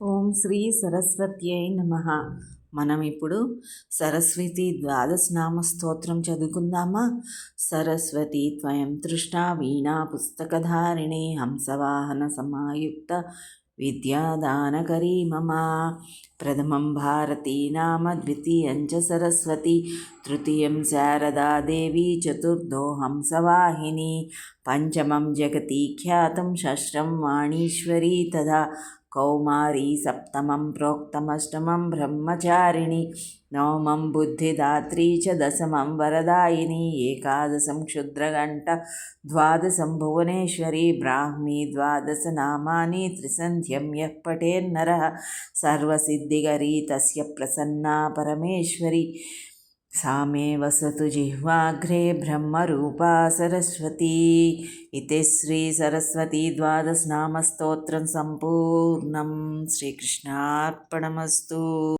ఓం శ్రీ సరస్వత్యై నమః. మనం ఇప్పుడు సరస్వతి ద్వాదశనామ స్తోత్రం చదువుకుందామా? సరస్వతి త్వయం తృష్ణా వీణా పుస్తకధారిణి హంసవాహన సమాయుక్త విద్యాదానకరీ మమ. ప్రథమం భారతీ నామ ద్వితీయం చ సరస్వతి తృతీయం శారదా దేవి చతుర్థో హంసవాహిని పంచమం జగతి ఖ్యాతం షష్ఠం వాణీశ్వరీ తథా కౌమారీ సప్తమం ప్రోక్తమష్టమం బ్రహ్మచారిణి నవమం బుద్ధిదాత్రీ చ దశమం వరదాయిని ఏకాదశం క్షుద్రఘంట ద్వాదశం భువనేశ్వరి బ్రాహ్మీ ద్వాదశనామాని త్రిసంధ్యం యః పఠేన్నరః సర్వసిద్ధికరీ తస్య ప్రసన్నా పరమేశ్వరి सा मे वसतु जिह्वाग्रे ब्रह्मरूपा सरस्वती. इति श्रीसरस्वती द्वादशनामस्तोत्रं सम्पूर्णं. श्रीकृष्णार्पणमस्तु.